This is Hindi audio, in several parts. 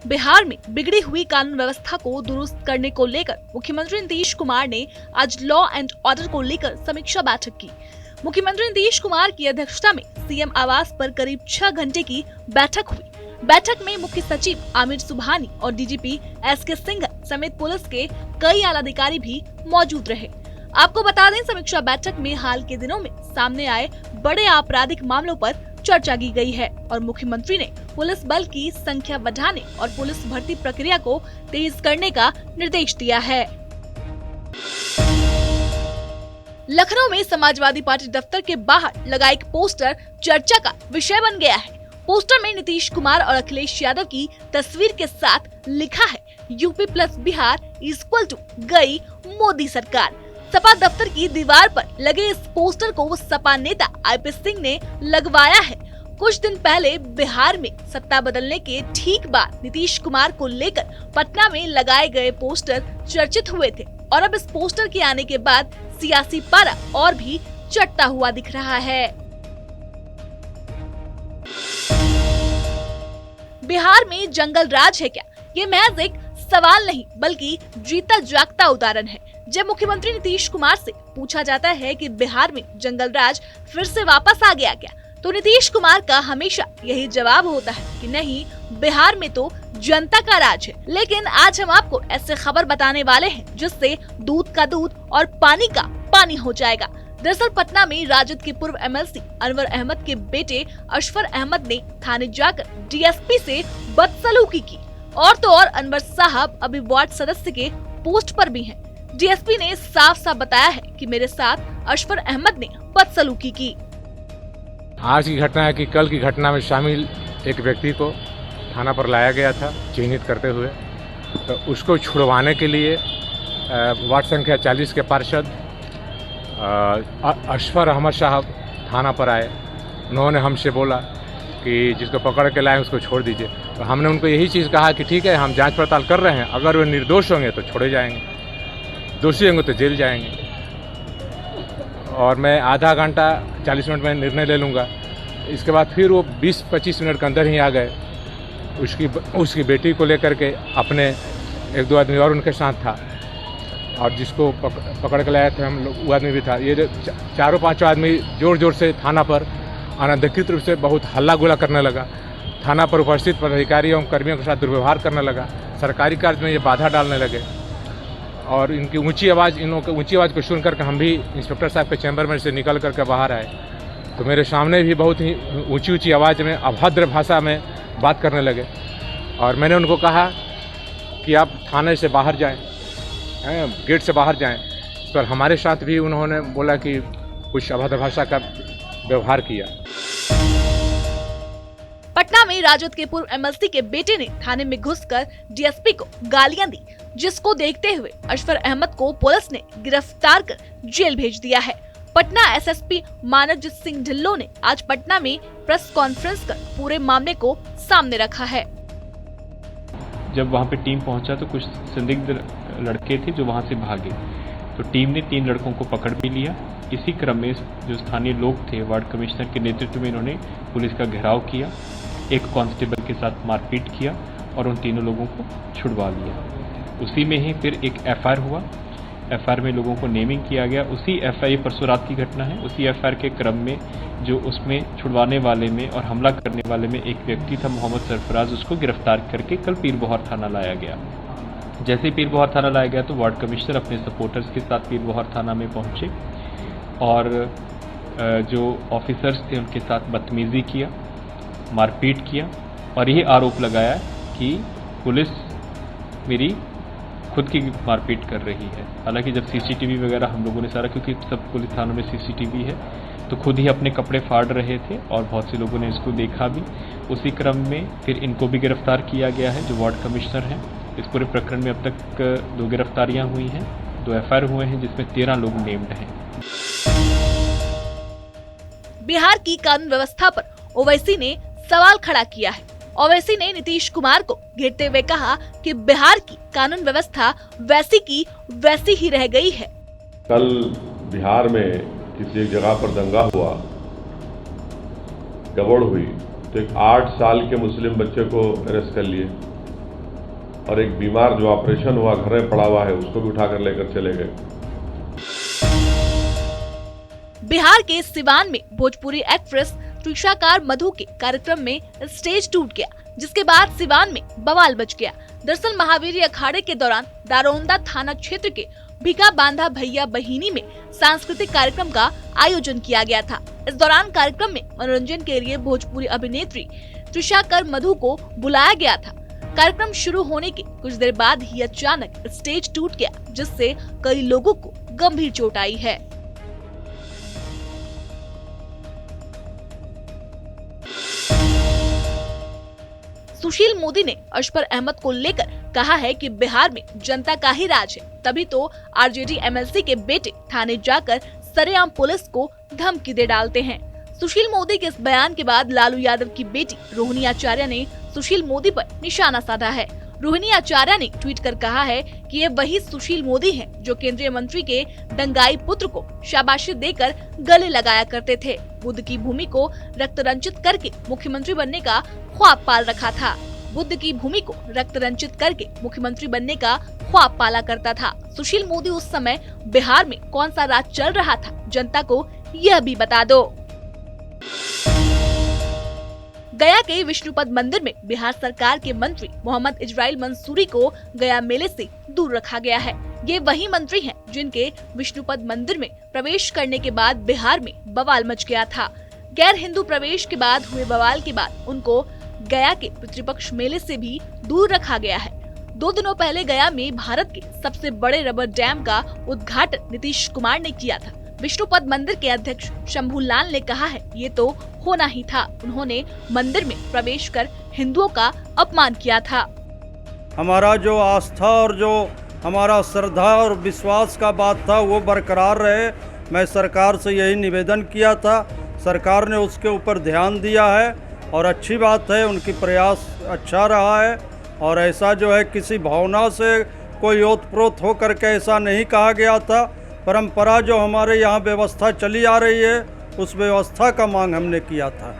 बिहार में बिगड़ी हुई कानून व्यवस्था को दुरुस्त करने को लेकर मुख्यमंत्री नीतीश कुमार ने आज लॉ एंड ऑर्डर को लेकर समीक्षा बैठक की। मुख्यमंत्री नीतीश कुमार की अध्यक्षता में सीएम आवास पर करीब 6 घंटे की बैठक हुई। बैठक में मुख्य सचिव आमिर सुबहानी और डीजीपी एसके सिंघल समेत पुलिस के कई आला अधिकारी भी मौजूद रहे। आपको बता दें, समीक्षा बैठक में हाल के दिनों में सामने आए बड़े आपराधिक मामलों पर चर्चा की गई है और मुख्यमंत्री ने पुलिस बल की संख्या बढ़ाने और पुलिस भर्ती प्रक्रिया को तेज करने का निर्देश दिया है। लखनऊ में समाजवादी पार्टी दफ्तर के बाहर लगा एक पोस्टर चर्चा का विषय बन गया है। पोस्टर में नीतीश कुमार और अखिलेश यादव की तस्वीर के साथ लिखा है, UP plus Bihar equal to गई मोदी सरकार। सपा दफ्तर की दीवार पर लगे इस पोस्टर को सपा नेता आईपी सिंह ने लगवाया है। कुछ दिन पहले बिहार में सत्ता बदलने के ठीक बाद नीतीश कुमार को लेकर पटना में लगाए गए पोस्टर चर्चित हुए थे और अब इस पोस्टर के आने के बाद सियासी पारा और भी चढ़ता हुआ दिख रहा है। बिहार में जंगल राज है क्या? ये महज एक सवाल नहीं बल्कि जीता जागता उदाहरण है। जब मुख्यमंत्री नीतीश कुमार से पूछा जाता है कि बिहार में जंगल राज फिर से वापस आ गया क्या, तो नीतीश कुमार का हमेशा यही जवाब होता है कि नहीं, बिहार में तो जनता का राज है। लेकिन आज हम आपको ऐसे खबर बताने वाले हैं जिससे दूध का दूध और पानी का पानी हो जाएगा। दरअसल पटना में राजद के पूर्व एमएलसी अनवर अहमद के बेटे अशफर अहमद ने थाने जाकर डीएसपी से बदसलूकी की और तो और अनवर साहब अभी वार्ड सदस्य के पोस्ट पर भी हैं। डीएसपी ने साफ साफ बताया है कि मेरे साथ अशफर अहमद ने बदसलूकी की। आज की घटना है कि कल की घटना में शामिल एक व्यक्ति को थाना पर लाया गया था चिन्हित करते हुए, तो उसको छुड़वाने के लिए वार्ड संख्या 40 के पार्षद अशफर अहमद साहब थाना पर आए। उन्होंने हमसे बोला कि जिसको पकड़ के लाए उसको छोड़ दीजिए। तो हमने उनको यही चीज़ कहा कि ठीक है, हम जांच पड़ताल कर रहे हैं, अगर वे निर्दोष होंगे तो छोड़े जाएंगे, दोषी होंगे तो जेल जाएंगे। और मैं आधा घंटा 40 मिनट में निर्णय ले लूँगा। इसके बाद फिर वो 20-25 मिनट के अंदर ही आ गए। उसकी बेटी को लेकर के अपने 1-2 आदमी और उनके साथ था और जिसको पकड़ के लाए थे हम लोग, वो आदमी भी था। ये 4-5 आदमी जोर जोर से थाना पर अनधिकृत रूप से बहुत हल्ला गुल्ला करने लगा। थाना पर उपस्थित पदाधिकारियों एवं कर्मियों के साथ दुर्व्यवहार करने लगा। सरकारी कार्य में ये बाधा डालने लगे और इनकी ऊंची आवाज़ को सुन करके हम भी इंस्पेक्टर साहब के चैम्बर में से निकल करके बाहर आए तो मेरे सामने भी बहुत ही ऊंची आवाज़ में अभद्र भाषा में बात करने लगे और मैंने उनको कहा कि आप थाने से बाहर जाएं, गेट से बाहर जाएं। इस पर हमारे साथ भी उन्होंने बोला कि कुछ अभद्र भाषा का व्यवहार किया। पटना में राजद के पूर्व एमएलसी के बेटे ने थाने में घुसकर डीएसपी को गालियां दी, जिसको देखते हुए अशफर अहमद को पुलिस ने गिरफ्तार कर जेल भेज दिया है। पटना एसएसपी मानवजीत सिंह ढिल्लों ने आज पटना में प्रेस कॉन्फ्रेंस कर पूरे मामले को सामने रखा है। जब वहां पे टीम पहुंचा तो कुछ संदिग्ध लड़के थे जो वहां से भागे, तो टीम ने 3 लड़कों को पकड़ भी लिया। इसी क्रम में जो स्थानीय लोग थे, वार्ड कमिश्नर के नेतृत्व में इन्होंने पुलिस का घेराव किया, एक कांस्टेबल के साथ मारपीट किया और उन तीनों लोगों को छुड़वा लिया। उसी में ही फिर एक एफआईआर हुआ। एफआईआर में लोगों को नेमिंग किया गया। उसी एफआईआर परसों रात की घटना है। उसी एफआईआर के क्रम में जो उसमें छुड़वाने वाले में और हमला करने वाले में एक व्यक्ति था मोहम्मद सरफराज, उसको गिरफ्तार करके कल पीरबोहर थाना लाया गया। जैसे ही पीरबोहर थाना लाया गया तो वार्ड कमिश्नर अपने सपोर्टर्स के साथ पीरबोहर थाना में पहुंचे और जो ऑफिसर्स थे उनके साथ बदतमीजी किया, मारपीट किया और यही आरोप लगाया कि पुलिस मेरी खुद की मारपीट कर रही है। हालांकि जब सीसीटीवी वगैरह हम लोगों ने सारा, क्योंकि सब पुलिस थानों में सीसीटीवी है, तो खुद ही अपने कपड़े फाड़ रहे थे और बहुत से लोगों ने इसको देखा भी। उसी क्रम में फिर इनको भी गिरफ्तार किया गया है जो वार्ड कमिश्नर हैं। इस पूरे प्रकरण में अब तक 2 गिरफ्तारियां हुई हैं, 2 एफआईआर हुए हैं जिसमें 13 लोग नेम्ड हैं। बिहार की कानून व्यवस्था पर ओवैसी ने सवाल खड़ा किया है। ओवैसी ने नीतीश कुमार को घेरते हुए कहा कि बिहार की कानून व्यवस्था वैसी की वैसी ही रह गई है। कल बिहार में किसी एक जगह पर दंगा हुआ, गड़बड़ हुई, तो एक 8 साल के मुस्लिम बच्चे को अरेस्ट कर लिए और एक बीमार जो ऑपरेशन हुआ घर में पड़ा हुआ है उसको भी उठाकर लेकर चले गए। बिहार के सिवान में भोजपुरी एक्ट्रेस त्रिशाकार मधु के कार्यक्रम में स्टेज टूट गया, जिसके बाद सिवान में बवाल मच गया। दरअसल महावीर अखाड़े के दौरान दारोंदा थाना क्षेत्र के भिका बांधा भैया बहिनी में सांस्कृतिक कार्यक्रम का आयोजन किया गया था। इस दौरान कार्यक्रम में मनोरंजन के लिए भोजपुरी अभिनेत्री त्रिशाकर मधु को बुलाया गया था। कार्यक्रम शुरू होने के कुछ देर बाद ही अचानक स्टेज टूट गया, जिससे कई लोगों को गंभीर चोट आई है। सुशील मोदी ने अशफर अहमद को लेकर कहा है कि बिहार में जनता का ही राज है, तभी तो आरजेडी एमएलसी के बेटे थाने जाकर सरेआम पुलिस को धमकी दे डालते हैं। सुशील मोदी के इस बयान के बाद लालू यादव की बेटी रोहिणी आचार्य ने सुशील मोदी पर निशाना साधा है। रोहिणी आचार्य ने ट्वीट कर कहा है कि ये वही सुशील मोदी हैं जो केंद्रीय मंत्री के दंगाई पुत्र को शाबाशी देकर गले लगाया करते थे। बुद्ध की भूमि को रक्तरंजित करके मुख्यमंत्री बनने का ख्वाब पाल रखा था। बुद्ध की भूमि को रक्तरंजित करके मुख्यमंत्री बनने का ख्वाब पाला करता था। सुशील मोदी उस समय बिहार में कौन सा राज चल रहा था, जनता को यह भी बता दो। गया के विष्णुपद मंदिर में बिहार सरकार के मंत्री मोहम्मद इजराइल मंसूरी को गया मेले से दूर रखा गया है। ये वही मंत्री हैं जिनके विष्णुपद मंदिर में प्रवेश करने के बाद बिहार में बवाल मच गया था। गैर हिंदू प्रवेश के बाद हुए बवाल के बाद उनको गया के पितृपक्ष मेले से भी दूर रखा गया है। 2 दिनों पहले गया में भारत के सबसे बड़े रबर डैम का उद्घाटन नीतीश कुमार ने किया था। विष्णुपद मंदिर के अध्यक्ष शंभू लाल ने कहा है ये तो होना ही था। उन्होंने मंदिर में प्रवेश कर हिंदुओं का अपमान किया था। हमारा जो आस्था और जो हमारा श्रद्धा और विश्वास का बात था वो बरकरार रहे। मैं सरकार से यही निवेदन किया था, सरकार ने उसके ऊपर ध्यान दिया है और अच्छी बात है, उनकी प्रयास अच्छा रहा है। और ऐसा जो है किसी भावना से कोई ओतप्रोत हो करके ऐसा नहीं कहा गया था। परंपरा जो हमारे यहाँ व्यवस्था चली आ रही है उस व्यवस्था का मांग हमने किया था।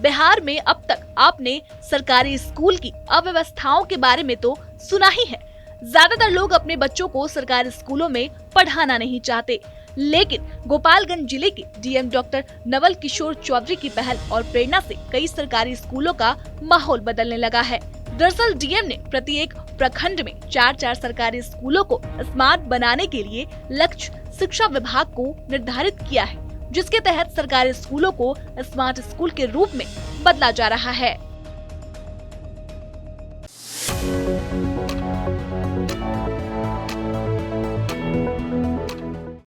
बिहार में अब तक आपने सरकारी स्कूल की अव्यवस्थाओं के बारे में तो सुना ही है। ज्यादातर लोग अपने बच्चों को सरकारी स्कूलों में पढ़ाना नहीं चाहते, लेकिन गोपालगंज जिले के डीएम डॉक्टर नवल किशोर चौधरी की पहल और प्रेरणा से कई सरकारी स्कूलों का माहौल बदलने लगा है। दरअसल डीएम ने प्रत्येक प्रखंड में 4-4 सरकारी स्कूलों को स्मार्ट बनाने के लिए लक्ष्य शिक्षा विभाग को निर्धारित किया है, जिसके तहत सरकारी स्कूलों को स्मार्ट स्कूल के रूप में बदला जा रहा है।